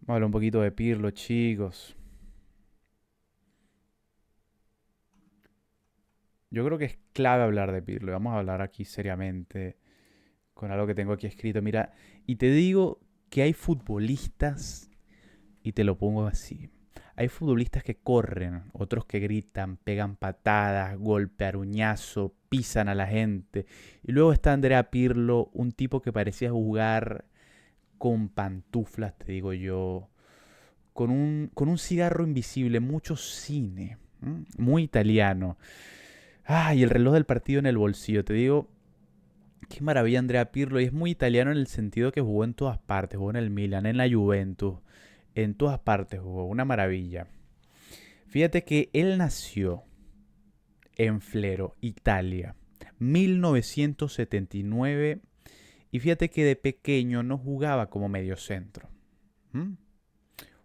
Vamos a hablar un poquito de Pirlo, chicos. Yo creo que es clave hablar de Pirlo. Y vamos a hablar aquí seriamente con algo que tengo aquí escrito. Mira, y te digo que hay futbolistas, y te lo pongo así. Hay futbolistas que corren, otros que gritan, pegan patadas, golpean uñazo, pisan a la gente. Y luego está Andrea Pirlo, un tipo que parecía jugar con pantuflas, te digo yo, con un cigarro invisible, mucho cine, muy italiano. Ah, y el reloj del partido en el bolsillo. Te digo, qué maravilla Andrea Pirlo. Y es muy italiano en el sentido que jugó en todas partes. Jugó en el Milan, en la Juventus. En todas partes jugó. Una maravilla. Fíjate que él nació en Flero, Italia, 1979. Y fíjate que de pequeño no jugaba como mediocentro. ¿Mm?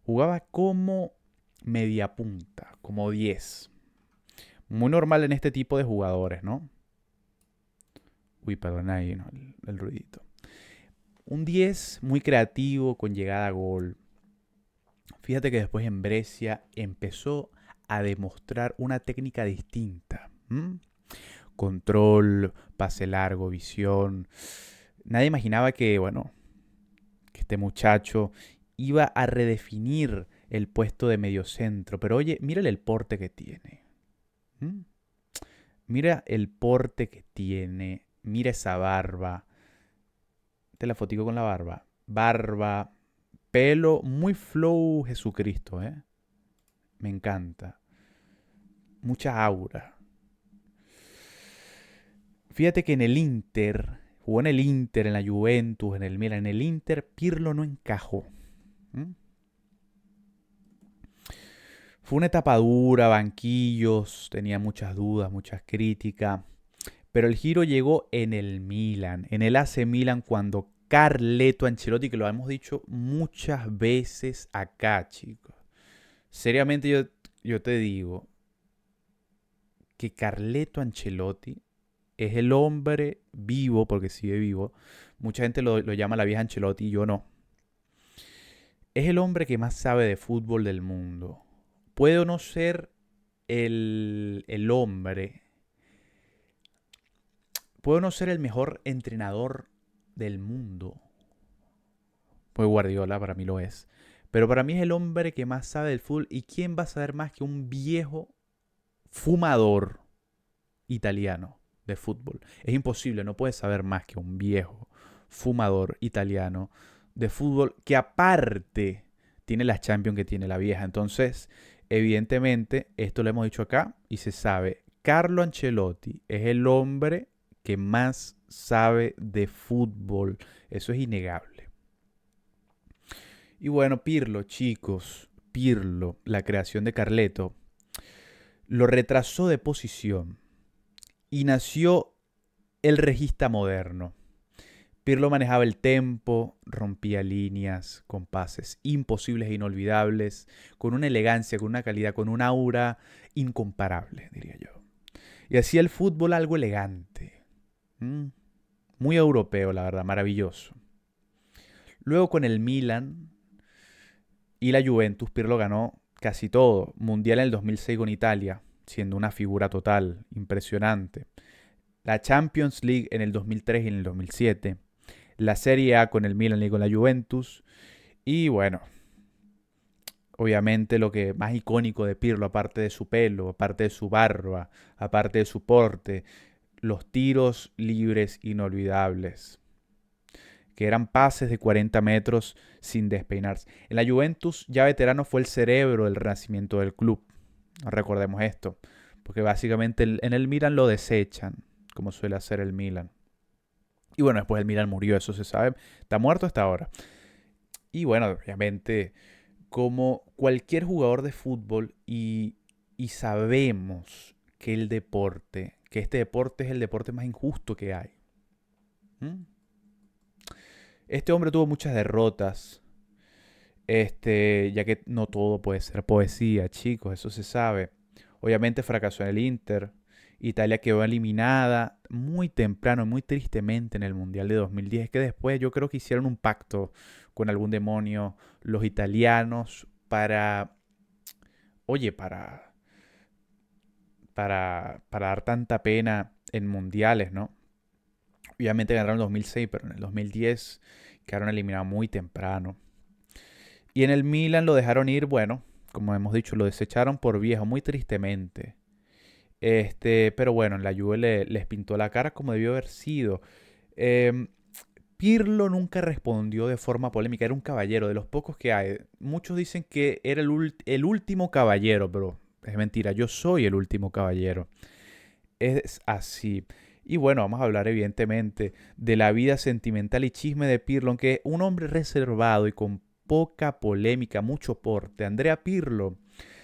Jugaba como media punta, como 10. Muy normal en este tipo de jugadores, ¿no? Uy, perdón ahí, ¿no? El ruidito. Un 10 muy creativo, con llegada a gol. Fíjate que después en Brescia empezó a demostrar una técnica distinta. Control, pase largo, visión. Nadie imaginaba que, bueno, que este muchacho iba a redefinir el puesto de mediocentro. Pero oye, mírale el porte que tiene. ¿Mm? Mira el porte que tiene. Mira esa barba. Te la fotico con la barba. Barba, pelo, muy flow Jesucristo, ¿eh? Me encanta. Mucha aura. Fíjate que en el Inter, jugó en el Inter, en la Juventus, en el Milan, en el Inter, Pirlo no encajó. ¿Mm? Fue una etapa dura, banquillos, tenía muchas dudas, muchas críticas. Pero el giro llegó en el Milan, en el AC Milan, cuando Carleto Ancelotti, que lo hemos dicho muchas veces acá, chicos. Seriamente yo te digo que Carleto Ancelotti es el hombre vivo, porque sigue vivo. Mucha gente lo llama la vieja Ancelotti, yo no. Es el hombre que más sabe de fútbol del mundo. Puede o no ser el hombre, puede o no ser el mejor entrenador del mundo. Pues Guardiola para mí lo es. Pero para mí es el hombre que más sabe del fútbol. ¿Y quién va a saber más que un viejo fumador italiano de fútbol? Es imposible, no puedes saber más que un viejo fumador italiano de fútbol que aparte tiene las Champions que tiene la vieja. Entonces, evidentemente, esto lo hemos dicho acá y se sabe. Carlo Ancelotti es el hombre que más sabe de fútbol. Eso es innegable. Y bueno, Pirlo, chicos, Pirlo, la creación de Carleto, lo retrasó de posición y nació el regista moderno. Pirlo manejaba el tempo, rompía líneas con pases imposibles e inolvidables, con una elegancia, con una calidad, con un aura incomparable, diría yo. Y hacía el fútbol algo elegante, ¿m? Muy europeo, la verdad, maravilloso. Luego con el Milan y la Juventus, Pirlo ganó casi todo. Mundial en el 2006 con Italia, siendo una figura total, impresionante. La Champions League en el 2003 y en el 2007. La Serie A con el Milan y con la Juventus. Y bueno, obviamente lo que más icónico de Pirlo, aparte de su pelo, aparte de su barba, aparte de su porte, los tiros libres inolvidables, que eran pases de 40 metros sin despeinarse. En la Juventus, ya veterano, fue el cerebro del renacimiento del club. No recordemos esto, porque básicamente en el Milan lo desechan, como suele hacer el Milan. Y bueno, después el Milan murió, eso se sabe. Está muerto hasta ahora. Y bueno, obviamente, como cualquier jugador de fútbol, y sabemos que que este deporte es el deporte más injusto que hay. ¿Mm? Este hombre tuvo muchas derrotas, ya que no todo puede ser poesía, chicos, eso se sabe. Obviamente fracasó en el Inter. Italia quedó eliminada muy temprano, muy tristemente en el Mundial de 2010, que después yo creo que hicieron un pacto con algún demonio los italianos oye, para dar tanta pena en mundiales, ¿no? Obviamente ganaron en 2006, pero en el 2010 quedaron eliminados muy temprano. Y en el Milan lo dejaron ir, bueno, como hemos dicho, lo desecharon por viejo, muy tristemente. Pero bueno, en la Juve les pintó la cara como debió haber sido. Em, Pirlo nunca respondió de forma polémica, era un caballero, de los pocos que hay. Muchos dicen que era el último caballero, pero es mentira, yo soy el último caballero. Es así. Y bueno, vamos a hablar evidentemente de la vida sentimental y chisme de Pirlo, aunque un hombre reservado y con poca polémica, mucho porte. Andrea Pirlo,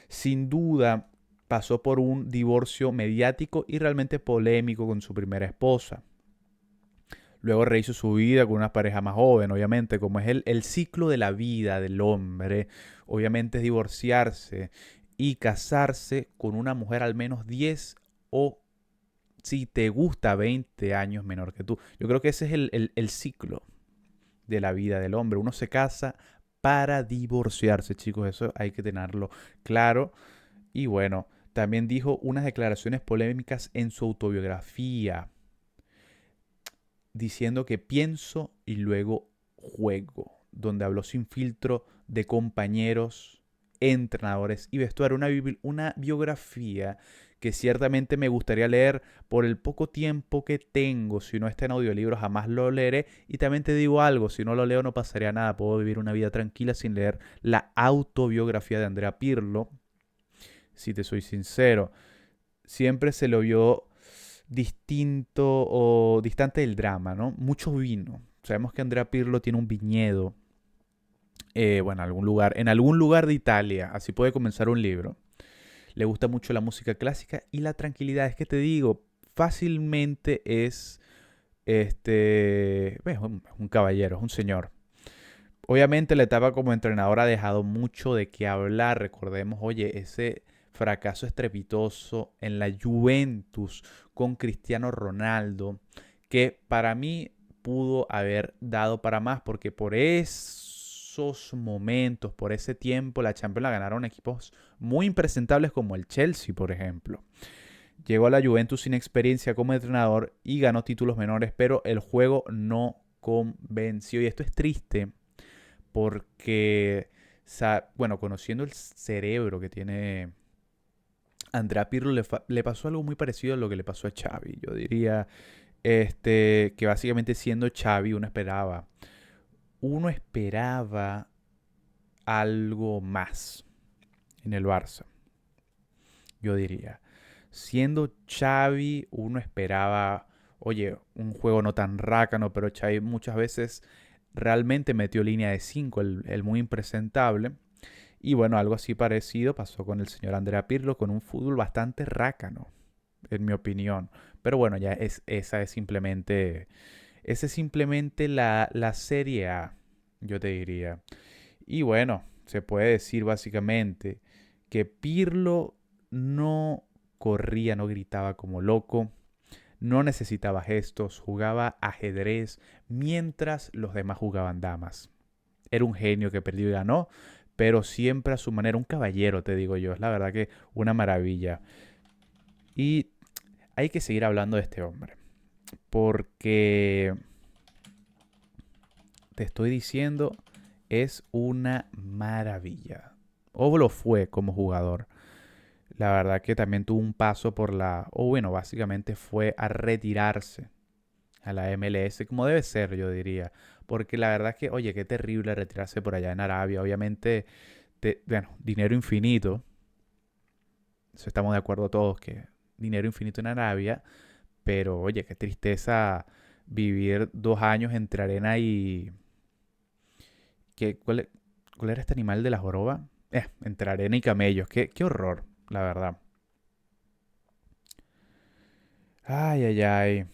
sin duda, pasó por un divorcio mediático y realmente polémico con su primera esposa. Luego rehizo su vida con una pareja más joven, obviamente, como es el ciclo de la vida del hombre. Obviamente es divorciarse y casarse con una mujer al menos 10 o si te gusta 20 años menor que tú. Yo creo que ese es el ciclo de la vida del hombre. Uno se casa para divorciarse, chicos. Eso hay que tenerlo claro. Y bueno, también dijo unas declaraciones polémicas en su autobiografía, diciendo que pienso y luego juego, donde habló sin filtro de compañeros, entrenadores y vestuario. Una biografía que ciertamente me gustaría leer por el poco tiempo que tengo. Si no está en audiolibro, jamás lo leeré. Y también te digo algo, si no lo leo no pasaría nada. Puedo vivir una vida tranquila sin leer la autobiografía de Andrea Pirlo. Si te soy sincero, siempre se lo vio distinto o distante del drama, ¿no? Mucho vino. Sabemos que Andrea Pirlo tiene un viñedo, bueno, en algún lugar de Italia, así puede comenzar un libro. Le gusta mucho la música clásica y la tranquilidad. Es que te digo, fácilmente es un caballero, es un señor. Obviamente la etapa como entrenador ha dejado mucho de qué hablar. Recordemos, oye, ese fracaso estrepitoso en la Juventus con Cristiano Ronaldo, que para mí pudo haber dado para más, porque por esos momentos, por ese tiempo, la Champions la ganaron equipos muy impresentables como el Chelsea, por ejemplo. Llegó a la Juventus sin experiencia como entrenador y ganó títulos menores, pero el juego no convenció. Y esto es triste porque, bueno, conociendo el cerebro que tiene Andrea Pirlo, le pasó algo muy parecido a lo que le pasó a Xavi. Yo diría que básicamente siendo Xavi uno esperaba algo más en el Barça, yo diría. Siendo Xavi, uno esperaba, oye, un juego no tan rácano, pero Xavi muchas veces realmente metió línea de 5, el muy impresentable. Y bueno, algo así parecido pasó con el señor Andrea Pirlo, con un fútbol bastante rácano, en mi opinión. Pero bueno, esa es simplemente la Serie A, yo te diría. Y bueno, se puede decir básicamente que Pirlo no corría, no gritaba como loco, no necesitaba gestos, jugaba ajedrez mientras los demás jugaban damas. Era un genio que perdió y ganó, pero siempre a su manera, un caballero, te digo yo. Es la verdad que una maravilla. Y hay que seguir hablando de este hombre, porque te estoy diciendo, es una maravilla. O lo fue como jugador. La verdad que también tuvo un paso o bueno, básicamente fue a retirarse a la MLS, como debe ser, yo diría. Porque la verdad que, oye, qué terrible retirarse por allá en Arabia. Obviamente, bueno, dinero infinito. Eso estamos de acuerdo todos, que dinero infinito en Arabia. Pero, oye, qué tristeza vivir 2 años entre arena y... ¿Cuál era este animal de la joroba? Entre arena y camellos. Qué horror, la verdad. Ay, ay, ay.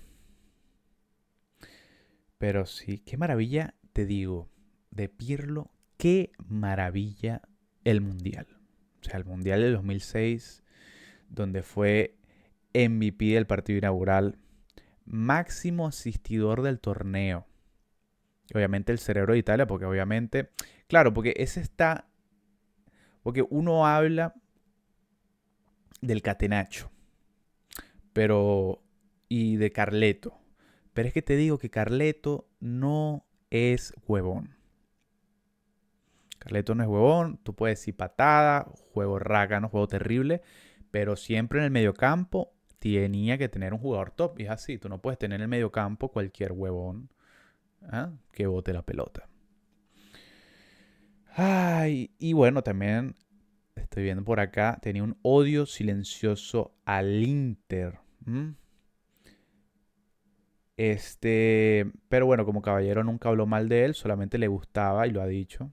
Pero sí, qué maravilla, te digo, de Pirlo, qué maravilla el Mundial. O sea, el Mundial de 2006, donde fue MVP del partido inaugural, máximo asistidor del torneo, Obviamente el cerebro de Italia, porque obviamente, claro, porque ese está, porque uno habla del Catenaccio, pero, y de Carleto. Pero es que te digo que Carleto no es huevón. Carleto no es huevón, tú puedes decir patada, juego rácano, juego terrible, pero siempre en el mediocampo tenía que tener un jugador top. Y es así, tú no puedes tener en el mediocampo cualquier huevón, ¿ah?, que bote la pelota. Ay, y bueno, también estoy viendo por acá, tenía un odio silencioso al Inter. ¿M? Pero bueno, como caballero nunca habló mal de él, solamente le gustaba y lo ha dicho.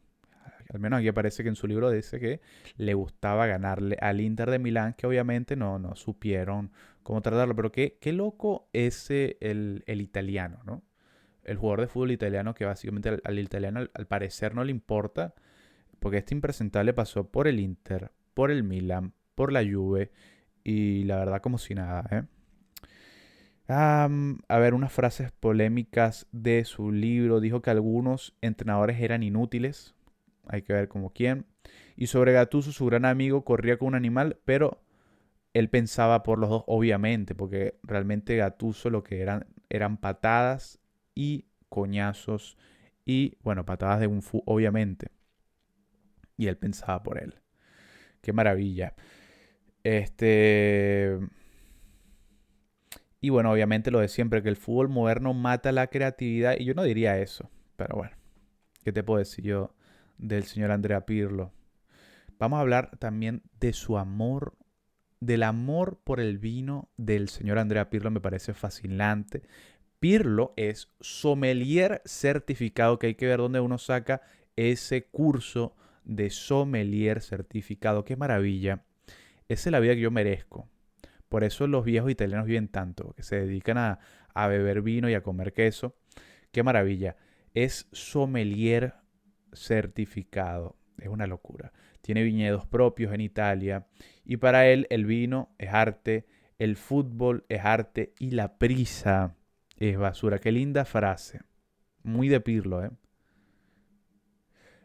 Al menos aquí parece que en su libro dice que le gustaba ganarle al Inter de Milán, que obviamente no supieron cómo tratarlo. Pero qué loco es el italiano, ¿no? El jugador de fútbol italiano que básicamente al italiano al parecer no le importa, porque este impresentable pasó por el Inter, por el Milan, por la Juve y la verdad como si nada, ¿eh? A ver, unas frases polémicas de su libro. Dijo que algunos entrenadores eran inútiles. Hay que ver como quién. Y sobre Gattuso, su gran amigo, corría con un animal, pero él pensaba por los dos, obviamente, porque realmente Gattuso lo que eran patadas y coñazos y, bueno, patadas de un fu, obviamente. Y él pensaba por él. Qué maravilla. Este... Y bueno, obviamente lo de siempre, que el fútbol moderno mata la creatividad. Y yo no diría eso. Pero bueno, ¿qué te puedo decir yo del señor Andrea Pirlo? Vamos a hablar también de su amor, del amor por el vino del señor Andrea Pirlo. Me parece fascinante. Pirlo es sommelier certificado, que hay que ver dónde uno saca ese curso de sommelier certificado. Qué maravilla. Esa es la vida que yo merezco. Por eso los viejos italianos viven tanto, que se dedican a beber vino y a comer queso. Qué maravilla. Es sommelier certificado. Es una locura. Tiene viñedos propios en Italia. Y para él el vino es arte, el fútbol es arte y la prisa es basura. Qué linda frase. Muy de Pirlo, ¿eh?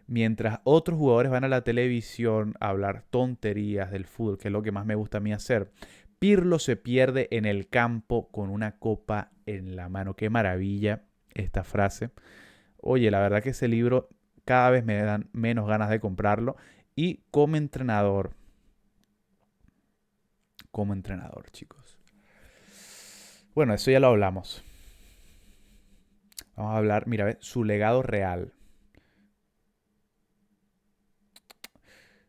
Mientras otros jugadores van a la televisión a hablar tonterías del fútbol, que es lo que más me gusta a mí hacer, Pirlo se pierde en el campo con una copa en la mano. Qué maravilla esta frase. Oye, la verdad que ese libro cada vez me dan menos ganas de comprarlo. Y como entrenador, chicos. Bueno, eso ya lo hablamos. Vamos a hablar, mira, ve, su legado real.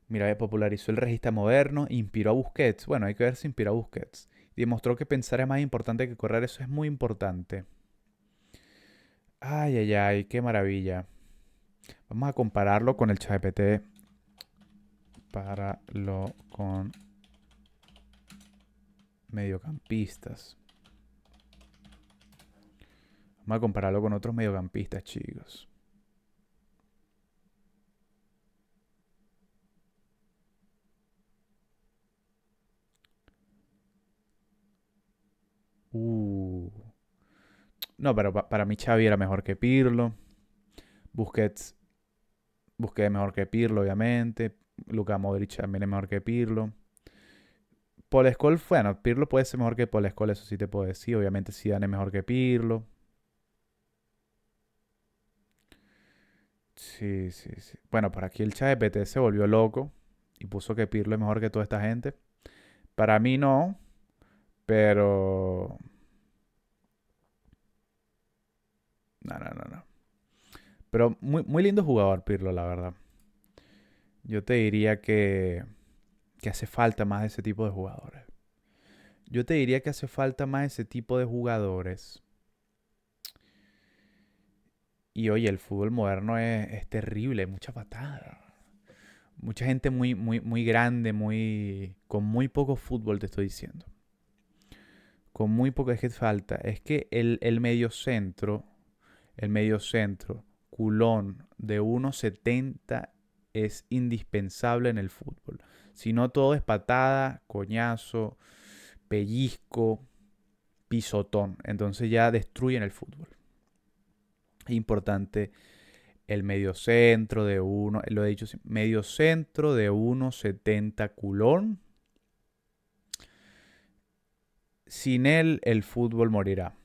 Mira, popularizó el regista moderno, inspiró a Busquets. Bueno, hay que ver si inspiró a Busquets. Y demostró que pensar es más importante que correr. Eso es muy importante. Ay, ay, ay, qué maravilla. Vamos a compararlo con el ChatGPT. Páralo con mediocampistas. Vamos a compararlo con otros mediocampistas, chicos. Uh. No, pero para mí Xavi era mejor que Pirlo. Busquets, Busquets es mejor que Pirlo, obviamente. Luka Modric también es mejor que Pirlo. Paul Scholes, bueno, Pirlo puede ser mejor que Paul Scholes, eso sí te puedo decir. Obviamente Zidane es mejor que Pirlo. Sí, sí, sí. Bueno, por aquí el ChatGPT se volvió loco y puso que Pirlo es mejor que toda esta gente. Para mí no, pero... No, no, no, no. Pero muy lindo jugador Pirlo, la verdad. Yo te diría que hace falta más de ese tipo de jugadores. Yo te diría que hace falta más de ese tipo de jugadores. Y oye, el fútbol moderno es terrible, hay mucha patada. Mucha gente muy grande, con muy poco fútbol, te estoy diciendo. Con muy poco es que falta. Es que el medio centro, culón de 1,70 es indispensable en el fútbol. Si no, todo es patada, coñazo, pellizco, pisotón. Entonces ya destruyen el fútbol. Importante el mediocentro de uno, lo he dicho, mediocentro de 1,70 culón. Sin él, el fútbol morirá.